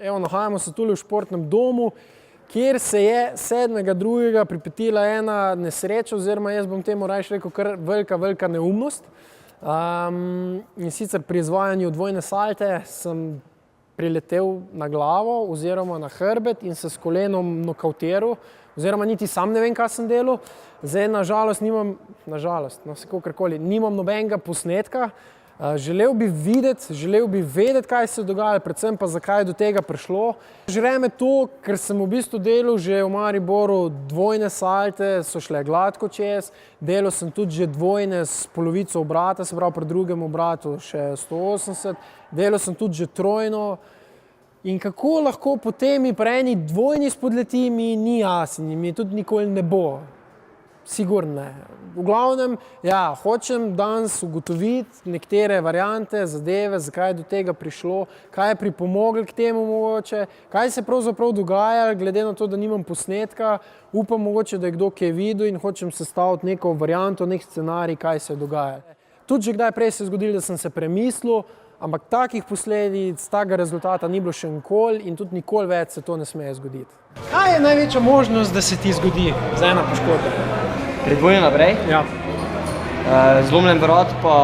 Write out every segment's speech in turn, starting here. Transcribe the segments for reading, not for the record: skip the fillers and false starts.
Evo, nahajamo se tule v športnem domu, kjer se je 7.2. pripetila ena nesreča, oziroma jaz bom temu rajši rekel kar velika neumnost. In sicer pri izvajanju dvojne salte sem priletel na glavo oziroma na hrbet in se s kolenom nokavtiral, oziroma niti sam ne vem, kaj sem delal. Zdaj, nimam nobenega posnetka. Želel bi vedeti, kaj se je dogajalo, predvsem pa zakaj je do tega prišlo. Žre me to, ker sem v bistvu delal že v Mariboru dvojne salte, so šle gladko čez, delal sem tudi že dvojne s polovico obrata, se pravi pri drugem obratu še 180, delal sem tudi že trojno. In kako lahko potem mi pri eni dvojni spodleti, mi ni jasno in mi tudi nikoli ne bo. Sigurno ne. V glavnem, ja, hočem danes ugotoviti nekatere variante, zadeve, zakaj je do tega prišlo, kaj je pripomoglo k temu mogoče, kaj se pravzaprav dogaja, glede na to, da nimam posnetka, upam mogoče, da je kdo kaj videl in hočem sestaviti neko varianto, nek scenarij, kaj se je dogajalo. Tudi že kdaj prej se je zgodilo, da sem se premislil, ampak takih posledic, takega rezultata ni bilo še nikoli in tudi nikoli več se to ne sme zgoditi. Kaj je največja možnost, da se ti zgodi za ena poškodba? Pri dvojni naprej? Ja. Zlomljen vrat pa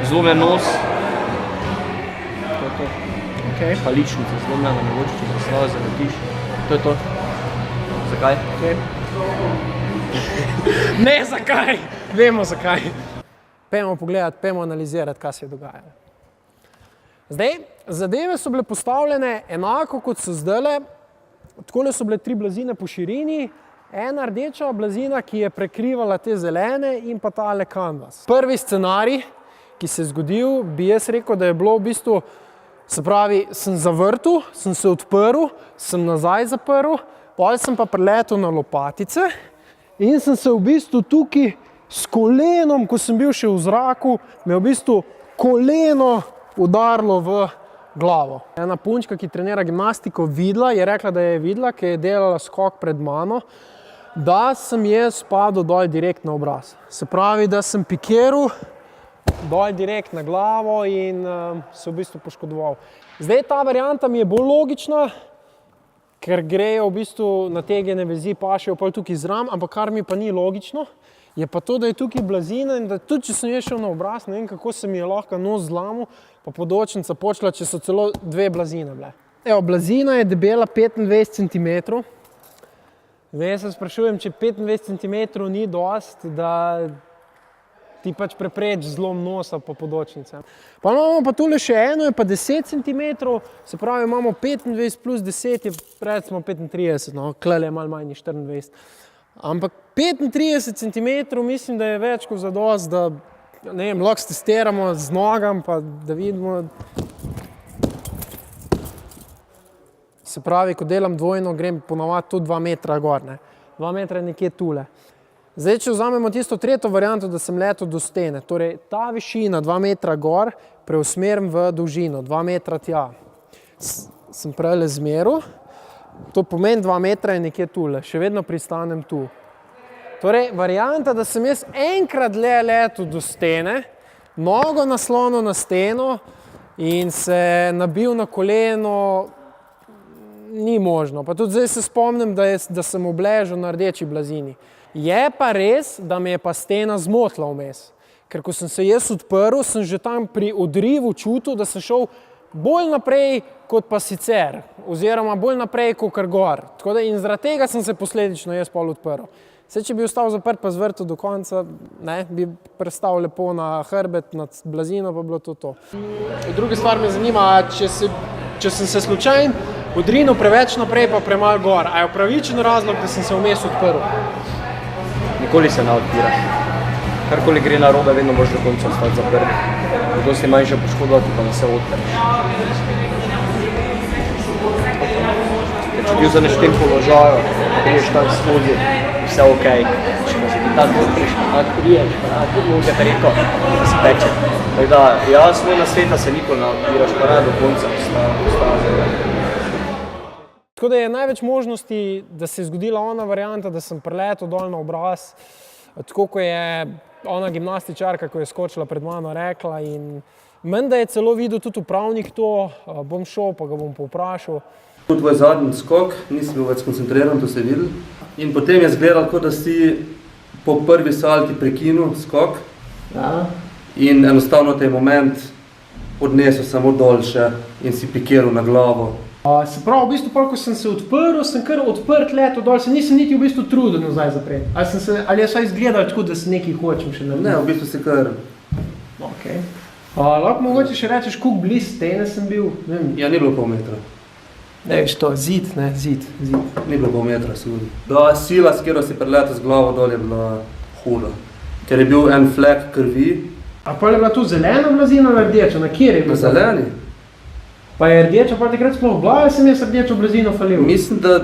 zlomljen nos. To je to. Okay. Pa ličnica zlomljena, mogoče, če se slava zaletiš. To je to. Zakaj? Okay. Ne zakaj! Vemo zakaj. Pejmo pogledati, pejmo analizirati, kaj se je dogajalo. Zdaj, zadeve so bile postavljene enako, kot so zdajle. Takole so bile 3 blazine po širini, ena rdeča blazina, ki je prekrivala te zelene in pa tale kanvas. Prvi scenarij, ki se je zgodil, bi jaz rekel, da je bilo v bistvu, se pravi, sem zavrtel, sem se odprl, sem nazaj zaprl, potem sem pa priletel na lopatice in sem se v bistvu tukaj s kolenom, ko sem bil še v zraku, me je v bistvu koleno udarilo v glavo. Ena punčka, ki trenira gimnastiko, je rekla, da je videla, ki je delala skok pred mano, da sem jaz padel dol direkt na obraz. Se pravi, da sem pikiral dol direkt na glavo in se v bistvu poškodoval. Zdaj, ta varianta mi je bolj logična, ker grejo v bistvu nategnjene vezi, pašejo pol tukaj zram, ampak kar mi pa ni logično, je pa to, da je tukaj blazina in da tudi, če sem jaz šel na obraz, ne vem, kako se mi je lahko nos zlamil, pa podočnica počela, če so celo 2 blazine bile. Evo, blazina je debela 25 cm. Zdaj se sprašujem, če 25 cm ni dost, da ti pač prepreč zlom nosa po podočnice. Pa imamo pa tule še eno, je pa 10 cm, se pravi, imamo 25 plus 10 je recimo 35, no, klele je malo manj 24. Ampak 35 cm mislim, da je več kot zadost, da ne vem, lahko testiramo z nogam, pa da vidimo. Se pravi, ko delam dvojno, grem ponavadi tudi 2 metra gor, ne. 2 metra je nekje tule. Zdaj, če vzamemo tisto tretjo varianto, da sem letel do stene, torej ta višina 2 metra gor preusmerim v dolžino, 2 metra tja. Sem prele zmeril, to pomeni 2 metra je nekje tule, še vedno pristanem tu. Torej, varianta, da sem jaz enkrat letel do stene, nogo naslonil na steno in se nabil na koleno, ni možno. Pa tudi zdaj se spomnim, da sem obležal na rdeči blazini. Je pa res, da me je pa stena zmotila vmes. Ker ko sem se jaz odprl, sem že tam pri odrivu čutil, da sem šel bolj naprej kot pa sicer. Oziroma bolj naprej kot kar gor. Tako da in zaradi tega sem se posledično jaz pol odprl. Saj, če bi ostal zaprt pa zvrtel do konca, ne, bi prestal lepo na hrbet, nad blazino, pa bilo to. Druga stvar me zanima, če sem se slučajno odrinil preveč naprej pa premalo gor, a je upravičen razlog, da sem se vmes odprl? Nikoli se ne odpira. Karkoli gre narobe, vedno boš do konca ostati zaprt. Dosti manjša poškodba, pa da se odpreš. Če bil zaneš v tem položaju, greš tam skozi, vse okej. Če pa se ti tako odpreš, pa odpriješ, pa tudi mogoče te reko, da se peče. Tako da, jaz svoj nasvet, da se nikoli ne odpiraš, pa do konca ostane. Tako da je največ možnosti, da se je zgodila ona varianta, da sem priletel dol na obraz, tako ko je ona gimnastičarka, ko je skočila pred mano, rekla in menda je celo videl tudi upravnik to, bom šel, pa ga bom povprašal. Tvoj zadnji skok, nisi bil več koncentriran, to se je videl. In potem je izgledalo, kot da si po prvi salti prekinil skok. Ja. In enostavno te je moment odnesel samo dol še in si pikiral na glavo. Se pravi, v bistvu, ko sem se odprl, sem kar odprt leto dol, se nisem niti v bistvu trudil nazaj zapreti. Ali je vsaj izgledalo tako, da se nekaj hočem še narediti? Ne, v bistvu si kar... Okay. Lahko mogoče še rečeš, koliko blizu stene sem bil? Ja, ni bilo pol metra. Ne, veš to, zid. Ni bilo pol metra, sigurno. Da, sila, s katero si preletel z glavo dol, je bila huda. Ker je bil en flek krvi. A pa je bila tu zelena blazina ali rdeča? Na kjer je bila? Na zeleni. Pa je rdeča, pa takrat sploh bila, ali sem jaz rdečo blazino falil? Mislim, da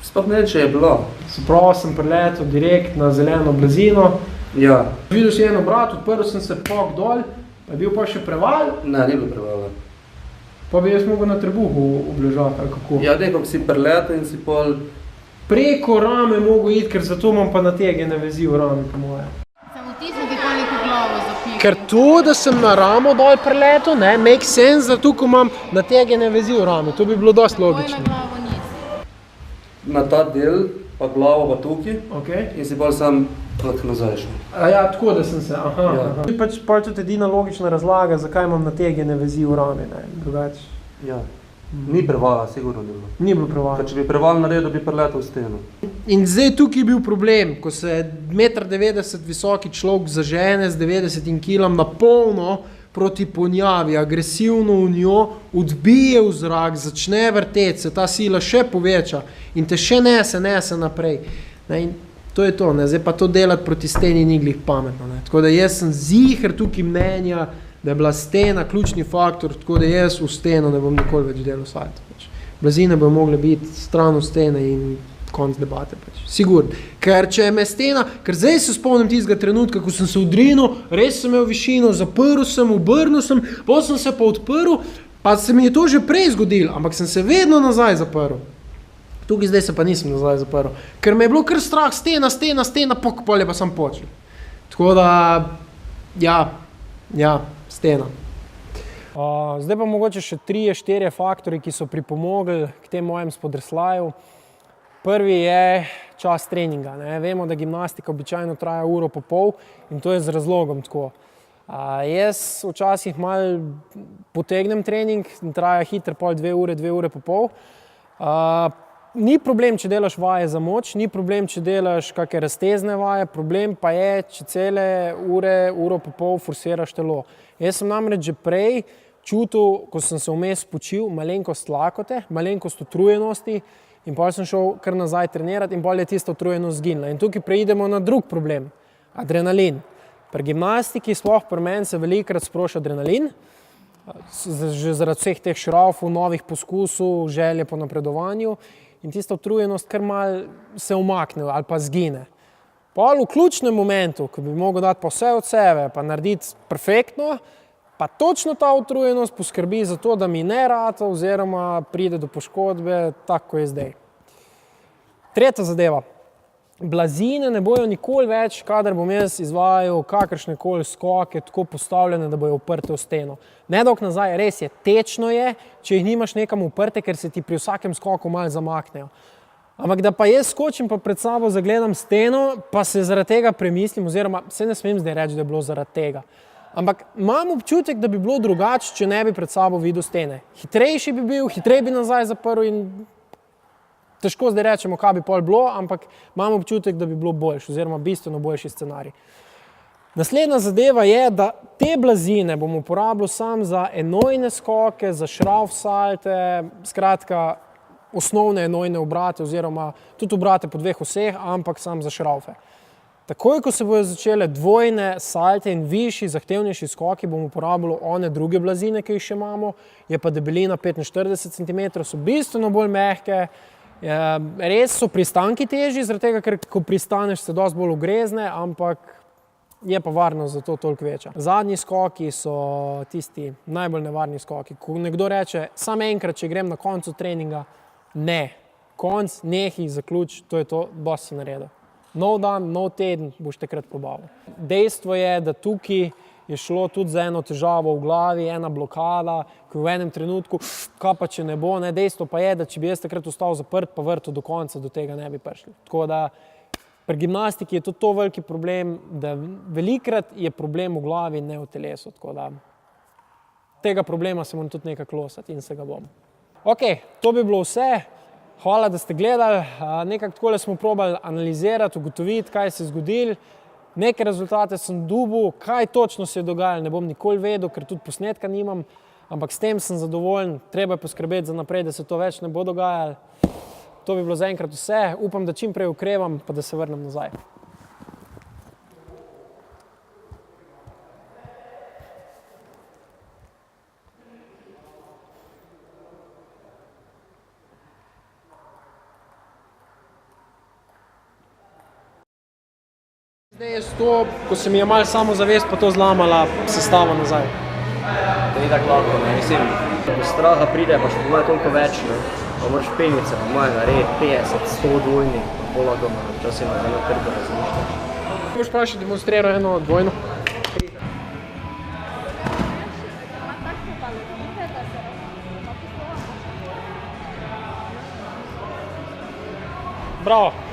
sploh ne, če je bila. Se pravi, sem preletel direkt na zeleno blazino. Ja. Videl si en obrat, odprl sem se pok dol, pa je bil pa še preval. Ne, ni bilo prevala. Pa bi jaz mogel na trebuhu obležati, ali kako? Ja, nekako si preletel in si pol... Preko rame mogo iti, ker zato imam pa nategnjene vezi v rami, po moje. Sem vtisnil ti pa neko glavo zapil. Ker to, da sem na ramo dol preletel, ne, make sense, zato ko imam nategnjene vezi v rami. To bi bilo dosti logično. Tvoj na glavo nisi. Na ta del, pa glavo pa tukaj. Okay. In si pol sam nazaj šel. Ja, tako da sem se, aha. Ja. Pač tudi edina logična razlaga, zakaj imam nategnjene vezi v rami, ne, drugače. Ja. Ni prevala, sigurno ni bilo. Ni bilo prevala. Če bi preval naredil, bi preletel v steno. In zdaj tukaj je bil problem, ko se 1,90 m visoki človek zažene z 90 kg na polno proti ponjavi, agresivno v njo, odbije v zrak, začne vrteti, se ta sila še poveča in te še nese naprej. Ne, in to je to, ne. Zdaj pa to delati proti steni ni glih pametno. Ne. Tako da jaz sem ziher tukaj mnenja, da je bila stena ključni faktor, tako da jaz v steno ne bom nikoli več delal salto. Blazine bojo mogle biti stran od stene in konc debate. Sigurno. Ker če je me stena, ker zdaj se spomnim tistega trenutka, ko sem se udrinil, res sem imel višino, zaprl sem, obrnil sem, potem sem se pa odprl, pa se mi je to že prej zgodilo, ampak sem se vedno nazaj zaprl. Tukaj zdaj se pa nisem nazaj zaprl, ker me je bilo kar strah, stena, pok, pol je pa sam počel. Tako da, ja, stena. Zdaj pa mogoče še 3-4 faktorji, ki so pripomogli k tem mojem spodrsljaju. Prvi je čas treninga. Ne. Vemo, da gimnastika običajno traja 1,5 ure in to je z razlogom tako. Jaz včasih malo potegnem trening in traja hitro pol 2 ure, 2 ure pa pol. Ni problem, če delaš vaje za moč, ni problem, če delaš kakšne raztezne vaje, problem pa je, če cele uro pa pol forsiraš telo. Jaz sem namreč že prej čutil, ko sem se vmes počil, malenkost lakote, malenkost utrujenosti in potem sem šel kar nazaj trenirati in potem je tista utrujenost zginila. In tukaj preidemo na drug problem, adrenalin. Pri gimnastiki, sploh pri meni, se velikokrat sproša adrenalin, že zaradi vseh teh šraufov, novih poskusov, želje po napredovanju in tista utrujenost kar malo se umakne ali pa zgine. Pol v ključnem momentu, ko bi mogel dati pa vse od sebe, pa narediti perfektno, pa točno ta utrujenost poskrbi za to, da mi ne rata oziroma pride do poškodbe, tako je zdaj. Tretja zadeva. Blazine ne bojo nikoli več, kadar bom jaz izvajal kakršnekoli skoke, tako postavljene, da bojo uprte v steno. Nedolgo nazaj, res je, tečno je, če jih nimaš nekam uprte, ker se ti pri vsakem skoku malo zamaknejo. Ampak da pa jaz skočim pa pred sabo zagledam steno, pa se zaradi tega premislim, oziroma se ne smem zdaj reči, da je bilo zaradi tega. Ampak imam občutek, da bi bilo drugače, če ne bi pred sabo videl stene. Hitrejši bi bil, hitreje bi nazaj zaprl in težko zdaj rečemo, kaj bi pol bilo, ampak imam občutek, da bi bilo boljše, oziroma bistveno boljši scenarij. Naslednja zadeva je, da te blazine bom uporabljal sam za enojne skoke, za šrauf salte, skratka osnovne enojne obrate, oziroma tudi obrate po 2 oseh, ampak sam za šraufe. Takoj, ko se bojo začele dvojne salte in višji, zahtevnejši skoki, bom uporabljal one druge blazine, ki jih še imamo, je pa debelina 45 cm, so bistveno bolj mehke, res so pristanki težji, zaradi tega, ker ko pristaneš se dosti bolj ugrezne, ampak je pa varnost zato toliko večja. Zadnji skoki so tisti najbolj nevarni skoki. Ko nekdo reče, samo enkrat, če grem na koncu treninga, ne. Konc, nehi, zaključ, to je to, dosti si naredil. Nov dan, nov teden boš takrat probal. Dejstvo je, da tukaj je šlo tudi za eno težavo v glavi, ena blokada, ko v enem trenutku, kaj pa če ne bo, ne? Dejstvo pa je, da če bi jaz takrat ostal zaprt, pa vrtel do konca, do tega ne bi prišli. Tako da pri gimnastiki je tudi to veliki problem, da velikrat je problem v glavi, ne v telesu. Tako da tega problema se moram tudi nekako losati in se ga bom. Ok, to bi bilo vse. Hvala, da ste gledali. Nekako takole smo probali analizirati, ugotoviti, kaj se je zgodilo. Neke rezultate sem dobil, kaj točno se je dogajalo, ne bom nikoli vedel, ker tudi posnetka nimam, ampak s tem sem zadovoljen. Treba je poskrbeti za naprej, da se to več ne bo dogajalo. To bi bilo zaenkrat vse. Upam, da čim prej ukrevam, pa da se vrnem nazaj. Zdaj je to, ko se mi je malo samozavest, pa to zlamala sestava nazaj. To ni tako lahko, ne, mislim, do straha pride, pa še po moje toliko več, ne. Pa moraš penjice, po moje narediti 50, 100 dvojnih, pa polagoma, včasih ima zelo trdo razmišljaš. Boš pa še demonstriral eno dvojno? Bravo!